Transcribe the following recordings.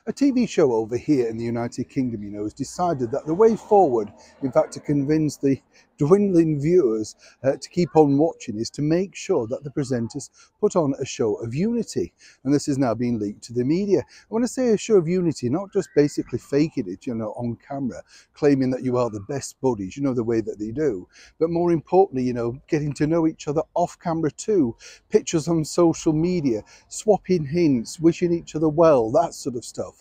A TV show over here in the United Kingdom, has decided that the way forward, in fact, to convince the dwindling viewers to keep on watching, is to make sure that the presenters put on a show of unity. And this is now being leaked to the media. I want to say a show of unity, not just basically faking it, on camera, claiming that you are the best buddies, the way that they do, but more importantly, getting to know each other off camera too, pictures on social media, swapping hints, wishing each other well, that sort of stuff.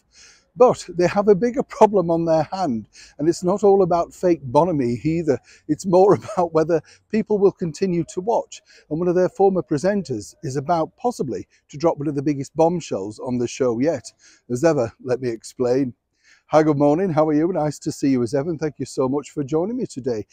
But they have a bigger problem on their hand, and it's not all about fake bonhomie either. It's more about whether people will continue to watch. And one of their former presenters is about possibly to drop one of the biggest bombshells on the show yet. As ever, let me explain. Hi, good morning. How are you? Nice to see you as ever. And thank you so much for joining me today.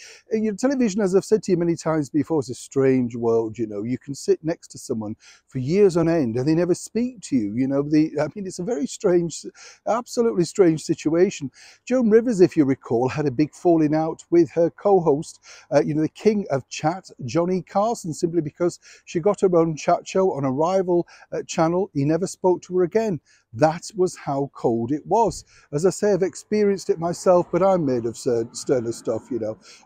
Television, as I've said to you many times before, is a strange world. You can sit next to someone for years on end and they never speak to you. It's a very strange, absolutely strange situation. Joan Rivers, if you recall, had a big falling out with her co-host, the king of chat, Johnny Carson, simply because she got her own chat show on a rival channel. He never spoke to her again. That was how cold it was. As I say, I've experienced it myself, but I'm made of sterner stuff,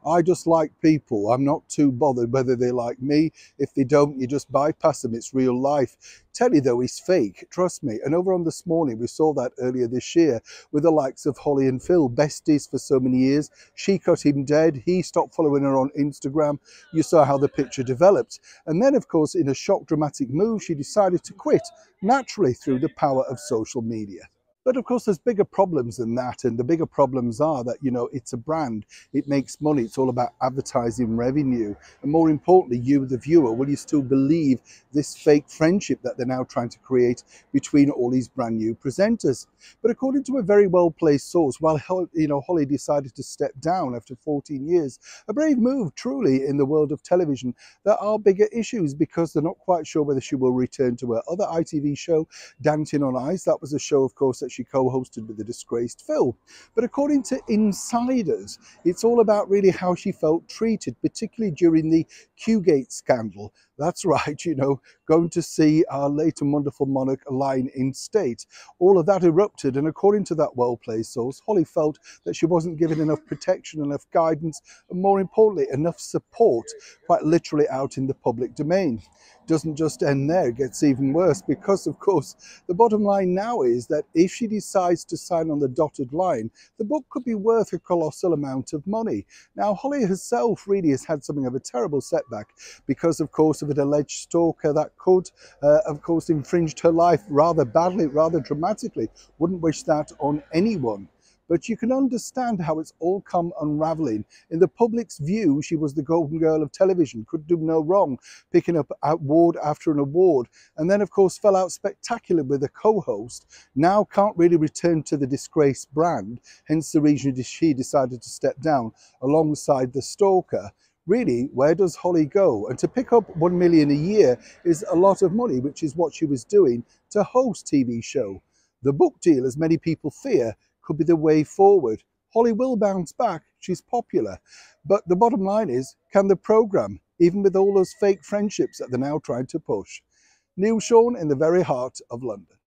I just like people. I'm not too bothered whether they like me. If they don't, you just bypass them. It's real life. Telly, though, is fake, trust me. And over on This Morning, we saw that earlier this year with the likes of Holly and Phil, besties for so many years. She cut him dead. He stopped following her on Instagram. You saw how the picture developed. And then, of course, in a shock dramatic move, she decided to quit, naturally through the power of social media. But of course, there's bigger problems than that. And the bigger problems are that, it's a brand. It makes money. It's all about advertising revenue. And more importantly, you, the viewer, will you still believe this fake friendship that they're now trying to create between all these brand new presenters? But according to a very well-placed source, while Holly decided to step down after 14 years, a brave move, truly, in the world of television, there are bigger issues because they're not quite sure whether she will return to her other ITV show, Dancing on Ice. That was a show, of course, that she co-hosted with the disgraced Phil. But according to insiders, it's all about really how she felt treated, particularly during the Qgate scandal. That's right, going to see our late and wonderful monarch lying in state. All of that erupted, and according to that well-placed source, Holly felt that she wasn't given enough protection, enough guidance, and more importantly, enough support, quite literally out in the public domain. Doesn't just end there, it gets even worse, because of course the bottom line now is that if she decides to sign on the dotted line, the book could be worth a colossal amount of money. Now, Holly herself really has had something of a terrible setback because, of course, of an alleged stalker that could, of course, infringed her life rather badly, rather dramatically. Wouldn't wish that on anyone. But you can understand how it's all come unraveling. In the public's view, she was the golden girl of television, could do no wrong, picking up award after an award, and then, of course, fell out spectacular with a co-host. Now can't really return to the disgraced brand, hence the reason she decided to step down alongside the stalker. Really, where does Holly go? And to pick up 1 million a year is a lot of money, which is what she was doing to host TV show. The book deal, as many people fear, could be the way forward. Holly will bounce back, she's popular. But the bottom line is, can the programme, even with all those fake friendships that they're now trying to push? Neil Sean in the very heart of London.